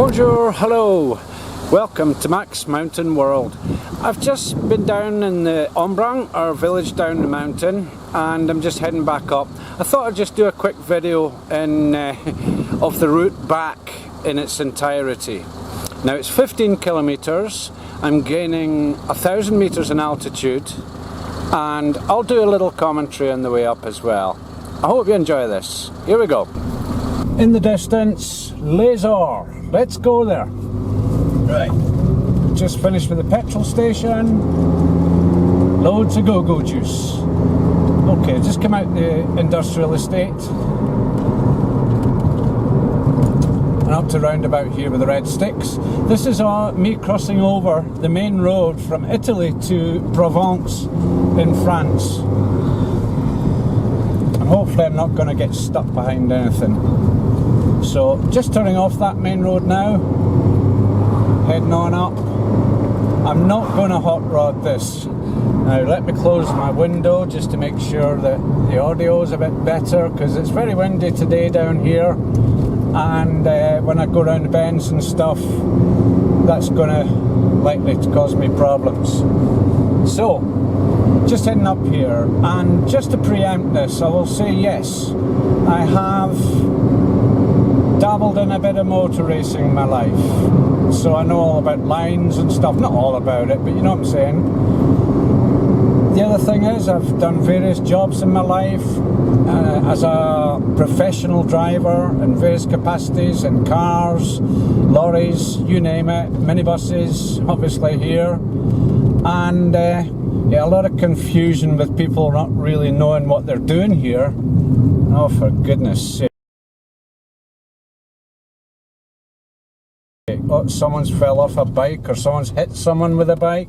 Bonjour, hello, welcome to MaxMountainWorld. I've just been down in the Embrun, our village down the mountain, and I'm just heading back up. I thought I'd just do a quick video of the route back in its entirety. Now it's 15 kilometers, I'm gaining 1,000 meters in altitude, and I'll do a little commentary on the way up as well. I hope you enjoy this. Here we go. In the distance, Les-Orres. Let's go there. Right. Just finished with the petrol station. Loads of go-go juice. Okay, just come out the industrial estate. And up to roundabout here with the red sticks. This is me crossing over the main road from Italy to Provence in France. And hopefully I'm not going to get stuck behind anything. So just turning off that main road now, heading on up. I'm not going to hot rod this. Now let me close my window just to make sure that the audio is a bit better, because it's very windy today down here, and when I go around the bends and stuff, that's going to likely to cause me problems. So just heading up here, and just to preempt this, I will say yes, I have dabbled in a bit of motor racing in my life, so I know all about lines and stuff. Not all about it, but you know what I'm saying. The other thing is, I've done various jobs in my life as a professional driver in various capacities, in cars, lorries, you name it, minibuses, obviously here, and yeah, a lot of confusion with people not really knowing what they're doing here. Oh, for goodness sake. Oh, someone's fell off a bike, or someone's hit someone with a bike.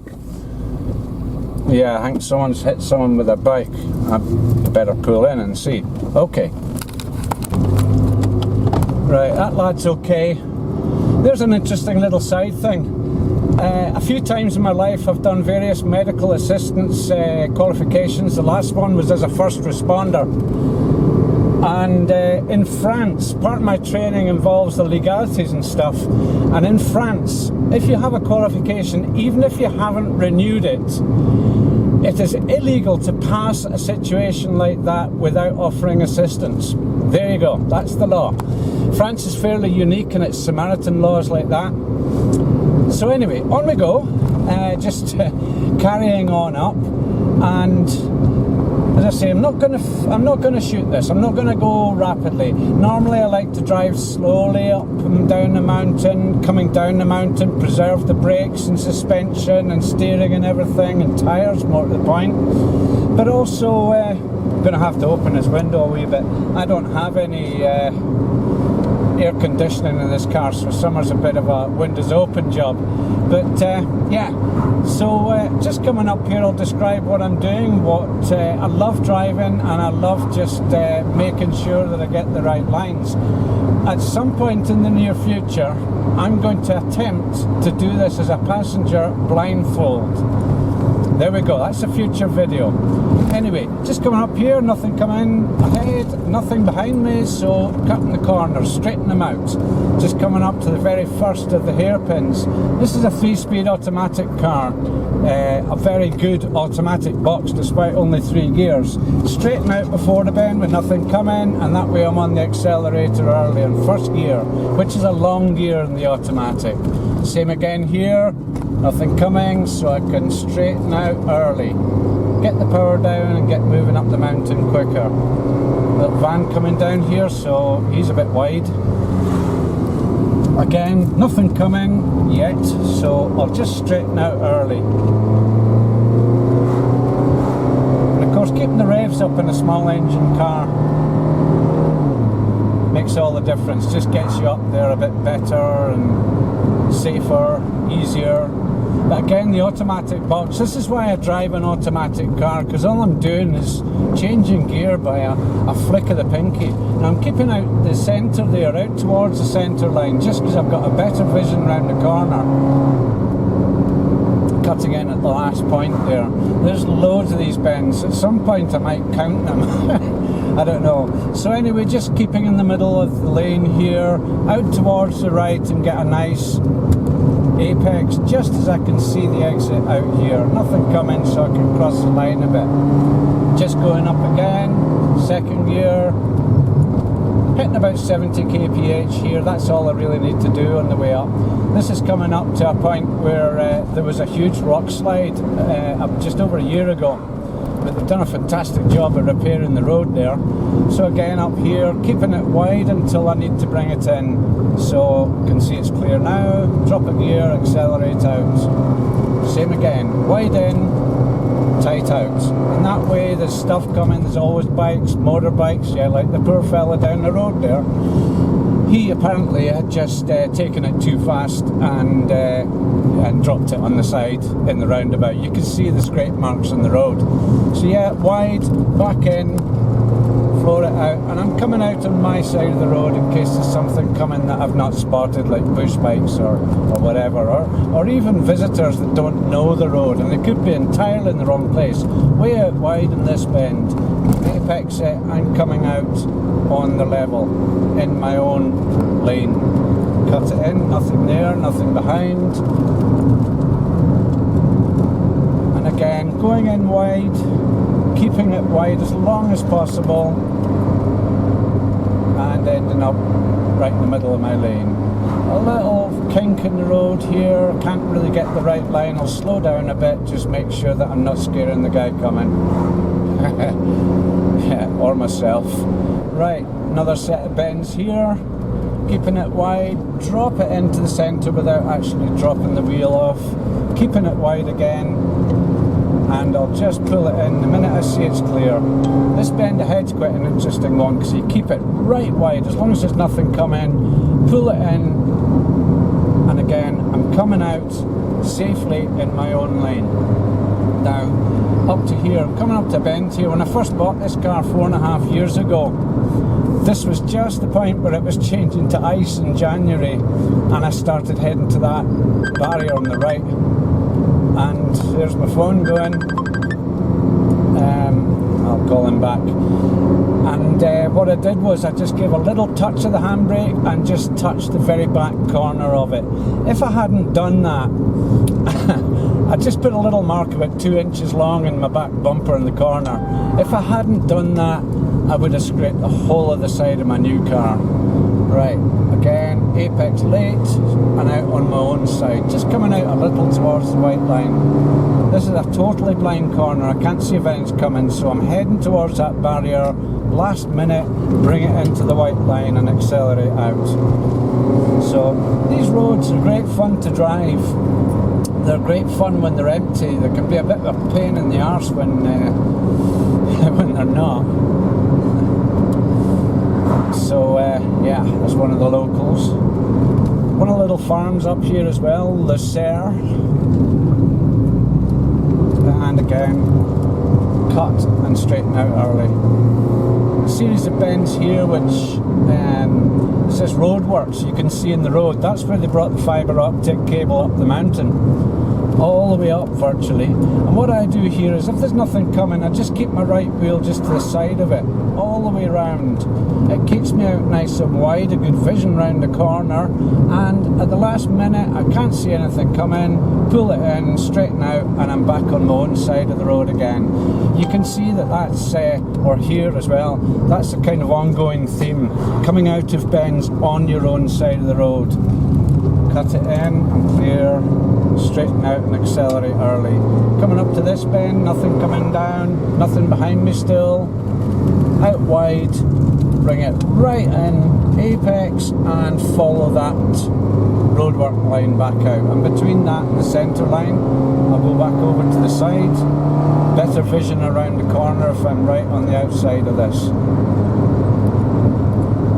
Yeah, I think someone's hit someone with a bike. I better pull in and see. Okay. Right, that lad's okay. There's an interesting little side thing. A few times in my life I've done various medical assistance qualifications. The last one was as a first responder. And in France, part of my training involves the legalities and stuff, and in France, if you have a qualification, even if you haven't renewed it, it is illegal to pass a situation like that without offering assistance. There you go, that's the law. France is fairly unique in its Samaritan laws like that. So anyway, on we go, just carrying on up, and as I say, I'm not going to shoot this. I'm not going to go rapidly. Normally I like to drive slowly up and down the mountain, coming down the mountain, preserve the brakes and suspension and steering and everything, and tyres, more to the point. But also, I'm going to have to open this window a wee bit. I don't have any air conditioning in this car, so summer's a bit of a windows open job. But yeah, so just coming up here, I'll describe what I'm doing, what I love driving, and I love just making sure that I get the right lines. At some point in the near future, I'm going to attempt to do this as a passenger blindfold. There we go, that's a future video. Anyway, just coming up here, nothing coming ahead, nothing behind me, so cutting the corners, straighten them out. Just coming up to the very first of the hairpins. This is a 3-speed automatic car, a very good automatic box despite only 3 gears. Straighten out before the bend with nothing coming, and that way I'm on the accelerator early in first gear, which is a long gear in the automatic. Same again here, nothing coming, so I can straighten out early. Get the power down and get moving up the mountain quicker. Little van coming down here, so he's a bit wide. Again, nothing coming yet, so I'll just straighten out early. And of course, keeping the revs up in a small engine car makes all the difference. Just gets you up there a bit better and safer, easier. But again, the automatic box, this is why I drive an automatic car, because all I'm doing is changing gear by a flick of the pinky. Now I'm keeping out the centre there, out towards the centre line, just because I've got a better vision around the corner. cutting in at the last point there. There's loads of these bends. At some point I might count them. I don't know. So anyway, just keeping in the middle of the lane here, out towards the right, and get a nice apex just as I can see the exit out here. Nothing coming, so I can cross the line a bit. Just going up again, second gear, hitting about 70 kph here. That's all I really need to do on the way up. This is coming up to a point where there was a huge rock slide just over a year ago, but they've done a fantastic job of repairing the road there. So again, up here, keeping it wide until I need to bring it in. So you can see it's clear now. Drop a gear, accelerate out. Same again, wide in, tight out. And that way there's stuff coming. There's always bikes, motorbikes. Yeah, like the poor fella down the road there. He apparently had just taken it too fast and dropped it on the side in the roundabout. You can see the scrape marks on the road. So yeah, wide, back in, floor it out, and I'm coming out on my side of the road in case there's something coming that I've not spotted, like push bikes or whatever, or even visitors that don't know the road, and they could be entirely in the wrong place. Way out wide in this bend, apex it, I'm coming out on the level in my own lane. Cut it in, nothing there, nothing behind. And again, going in wide, keeping it wide as long as possible, and ending up right in the middle of my lane. A little kink in the road here, can't really get the right line. I'll slow down a bit, just make sure that I'm not scaring the guy coming. Yeah, or myself. Right, another set of bends here, keeping it wide, drop it into the centre without actually dropping the wheel off, keeping it wide again, and I'll just pull it in the minute I see it's clear. This bend ahead's quite an interesting one because you keep it right wide as long as there's nothing coming, pull it in, and again I'm coming out safely in my own lane. Now up to here, coming up to a bend here. When I first bought this car 4.5 years ago, this was just the point where it was changing to ice in January, and I started heading to that barrier on the right. And there's my phone going. I'll call him back. And what I did was I just gave a little touch of the handbrake and just touched the very back corner of it. If I hadn't done that, I just put a little mark about 2 inches long in my back bumper in the corner. If I hadn't done that, I would have scraped the whole of the side of my new car. Right, again, apex late and out on my own side, just coming out a little towards the white line. This is a totally blind corner, I can't see if anything's coming, so I'm heading towards that barrier, last minute, bring it into the white line and accelerate out. So these roads are great fun to drive. They're great fun when they're empty. They can be a bit of a pain in the arse when when they're not. So yeah, that's one of the locals. One of the little farms up here as well, Les-Orres. And again, cut and straighten out early. A series of bends here which it says roadworks, you can see in the road. That's where they brought the fibre optic cable up the mountain, all the way up virtually. And what I do here is if there's nothing coming, I just keep my right wheel just to the side of it, all the way around. It keeps me out nice and wide, a good vision round the corner, and at the last minute I can't see anything coming, pull it in, straighten out, and I'm back on my own side of the road again. You can see that that's, or here as well, that's a kind of ongoing theme, coming out of bends on your own side of the road. Cut it in, I'm clear, straighten out and accelerate early. Coming up to this bend, nothing coming down, nothing behind me still. Out wide, bring it right in, apex, and follow that roadwork line back out. And between that and the centre line, I'll go back over to the side. Better vision around the corner if I'm right on the outside of this.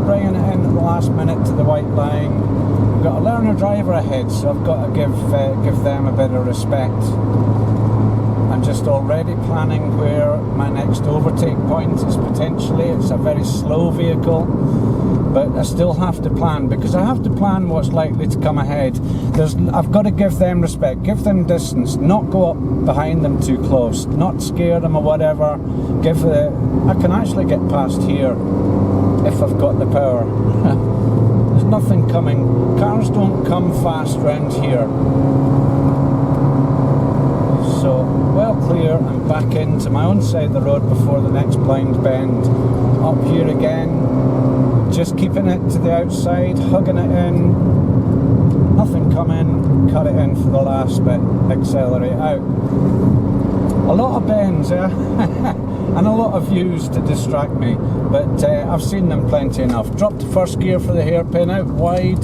Bringing it in at the last minute to the white line. I've got a learner driver ahead, so I've got to give them a bit of respect. I'm just already planning where my next overtake point is potentially. It's a very slow vehicle. but I still have to plan, because I have to plan what's likely to come ahead. I've got to give them respect, give them distance, not go up behind them too close, not scare them or whatever. I can actually get past here if I've got the power. There's nothing coming. Cars don't come fast round here. So, well clear, and back into my own side of the road before the next blind bend. Up here again, just keeping it to the outside, hugging it in, nothing coming, cut it in for the last bit, accelerate out. A lot of bends, yeah, and a lot of views to distract me, but I've seen them plenty enough. Dropped first gear for the hairpin, out wide,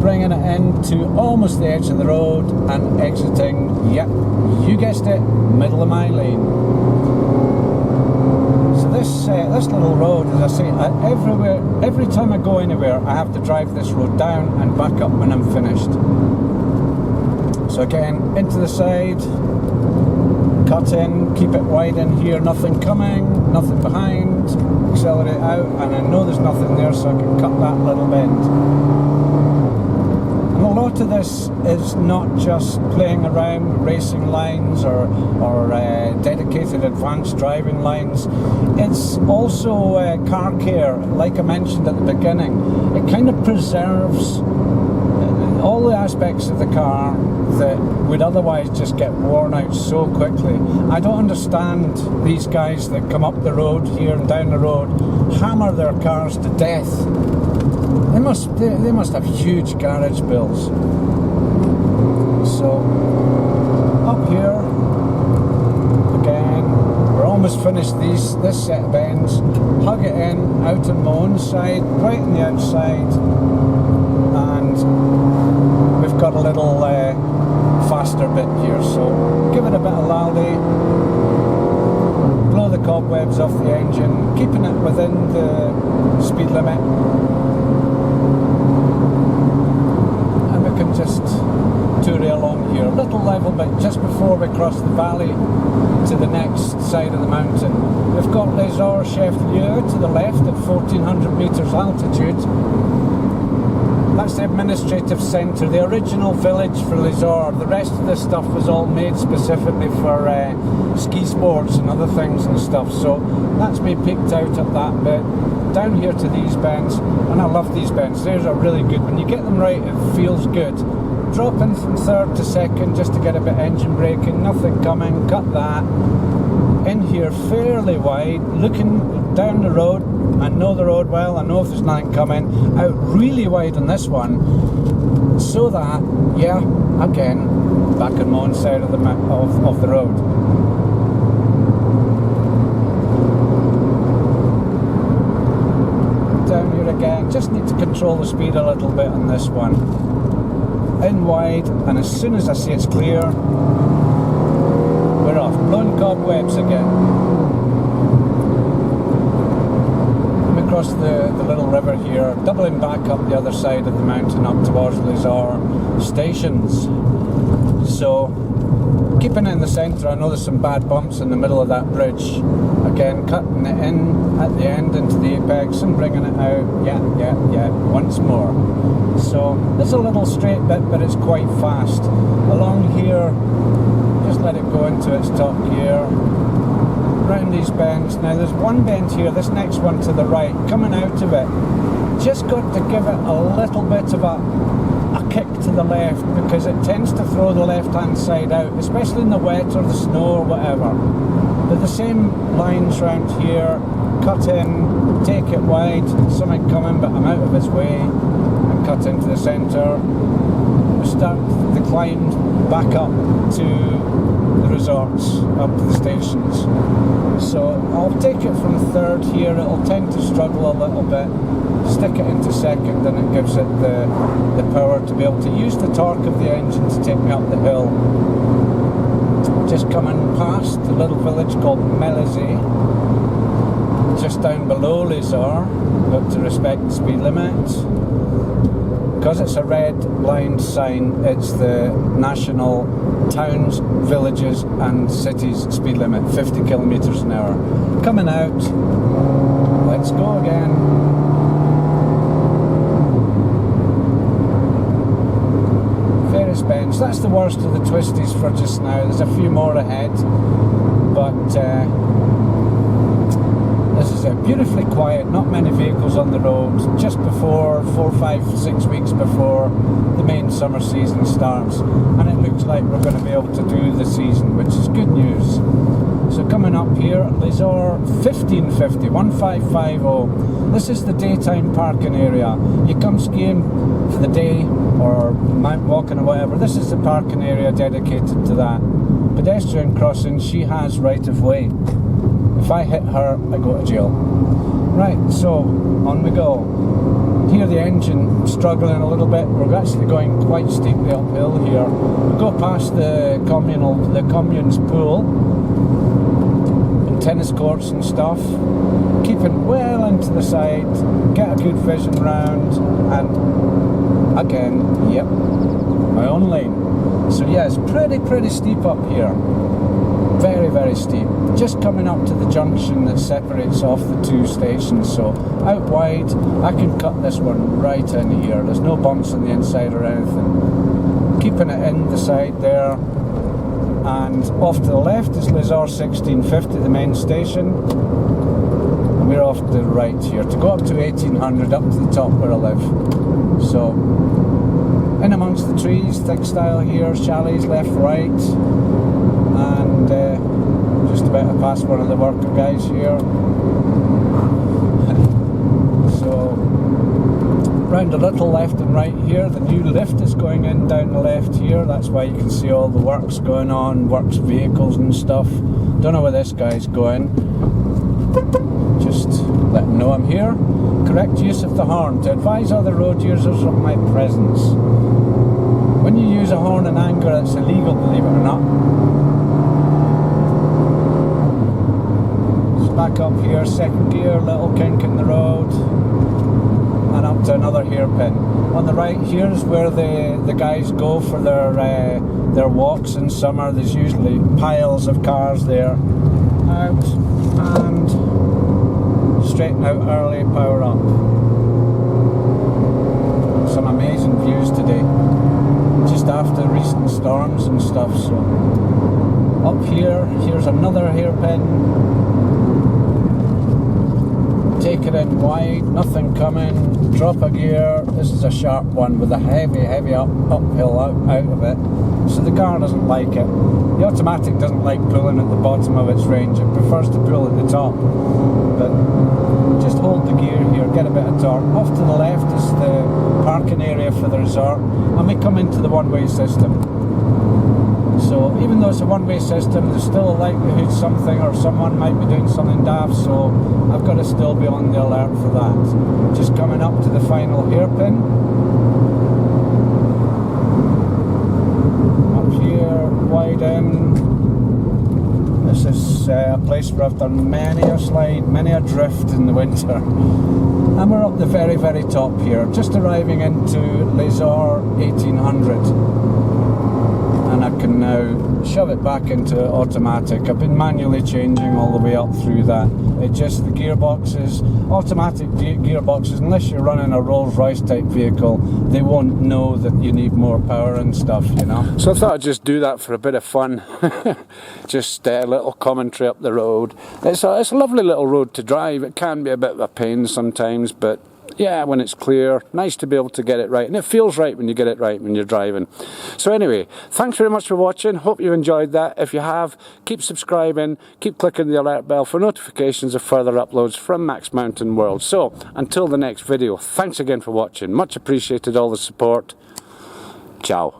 bringing it into almost the edge of the road and exiting, yep, you guessed it, middle of my lane. So this little road, as I say, every time I go anywhere, I have to drive this road down and back up when I'm finished. So again, into the side, cut in, keep it wide in here, nothing coming, nothing behind, accelerate out, and I know there's nothing there, so I can cut that little bend. And a lot of this is not just playing around racing lines or dedicated advanced driving lines. It's also car care, like I mentioned at the beginning. It kind of preserves all the aspects of the car that would otherwise just get worn out so quickly. I don't understand these guys that come up the road here and down the road, hammer their cars to death. They must have huge garage bills. So up here again, we're almost finished this set of bends. Hug it in, out on my own side, right on the outside, and we've got a little faster bit here. So give it a bit of lally, blow the cobwebs off the engine, keeping it within the speed limit. Just touring along here, a little level bit just before we cross the valley to the next side of the mountain. We've got Les-Orres to the left at 1400 metres altitude. That's the administrative centre, the original village for Les-Orres. The rest of this stuff was all made specifically for ski sports and other things and stuff, so that's me peeked out at that bit. Down here to these bends, and I love these bends, these are really good. When you get them right, it feels good. Dropping from third to second just to get a bit of engine braking, nothing coming, cut that. In here fairly wide, looking down the road, I know the road well, I know if there's nothing coming, out really wide on this one, so that, yeah, again, back on my own side of the road. Down here again, just need to control the speed a little bit on this one. In wide, and as soon as I see it's clear, we're off. Blowing cobwebs again. We cross the little river here, doubling back up the other side of the mountain up towards Les-Orres stations. So, keeping it in the centre, I know there's some bad bumps in the middle of that bridge. Again, cutting it in at the end into the apex and bringing it out, yeah, once more. So, there's a little straight bit, but it's quite fast. Along here, just let it go into its top gear. Round these bends. Now there's one bend here, this next one to the right, coming out of it. Just got to give it a little bit of a kick to the left, because it tends to throw the left hand side out, especially in the wet or the snow or whatever. But the same lines round here, cut in, take it wide, something coming but I'm out of its way, and cut into the centre. We start the climb back up to the resorts, up to the stations. So I'll take it from third here, it'll tend to struggle a little bit, stick it into second, and it gives it the power to be able to use the torque of the engine to take me up the hill. Just coming past the little village called Melizé, just down below Les-Orres. Got to respect the speed limit. Because it's a red blind sign, it's the national towns, villages and cities speed limit, 50 kilometres an hour. Coming out, let's go again. So that's the worst of the twisties for just now. There's a few more ahead, but this is beautifully quiet, not many vehicles on the road, just before 4, 5, 6 weeks before the main summer season starts, and it looks like we're going to be able to do the season, which is good news. So coming up here, Les-Orres 1550, 1550. This is the daytime parking area. You come skiing for the day or mountain walking or whatever, this is the parking area dedicated to that. Pedestrian crossing, she has right of way. If I hit her, I go to jail. Right, so on we go. Hear the engine struggling a little bit. We're actually going quite steeply uphill here. We go past the commune's pool and tennis courts and stuff. Keeping well into the side, get a good vision round, and again, yep, my own lane. So yeah, it's pretty steep up here. Very, very steep. Just coming up to the junction that separates off the two stations, so out wide I can cut this one right in here. There's no bumps on the inside or anything. Keeping it in the side there, and off to the left is Les-Orres 1650, the main station, and we're off to the right here to go up to 1800, up to the top where I live. So in amongst the trees, thick style here, chalets left, right, and just about to pass one of the worker guys here. So round a little left and right here, the new lift is going in down the left here. That's why you can see all the works going on, works vehicles and stuff. Don't know where this guy's going. Just let him know I'm here. Correct use of the horn to advise other road users of my presence. When you use a horn in anger, it's illegal, believe it or not. Back up here, second gear, little kink in the road, and up to another hairpin. On the right here is where the guys go for their walks in summer. There's usually piles of cars there. Out and straighten out early, power up. Some amazing views today, just after recent storms and stuff. So up here, here's another hairpin. Take it in wide, nothing coming, drop a gear. This is a sharp one with a heavy uphill out of it, so the car doesn't like it. The automatic doesn't like pulling at the bottom of its range, it prefers to pull at the top. But just hold the gear here, get a bit of torque. Off to the left is the parking area for the resort, and we come into the one-way system. So even though it's a one-way system, there's still a likelihood something or someone might be doing something daft, so I've got to still be on the alert for that. Just coming up to the final hairpin. Up here, wide in. This is a place where I've done many a slide, many a drift in the winter. And we're up the very, very top here, just arriving into Les-Orres 1800. And I can now shove it back into automatic. I've been manually changing all the way up through that. It just, the gearboxes, automatic gearboxes, unless you're running a Rolls-Royce type vehicle, they won't know that you need more power and stuff, you know. So I thought I'd just do that for a bit of fun. Just a little commentary up the road. It's a lovely little road to drive. It can be a bit of a pain sometimes, but yeah, when it's clear, nice to be able to get it right, and it feels right when you get it right when you're driving. So anyway, thanks very much for watching. Hope you enjoyed that. If you have, keep subscribing, keep clicking the alert bell for notifications of further uploads from Max Mountain World. So until the next video, thanks again for watching. Much appreciated all the support. Ciao.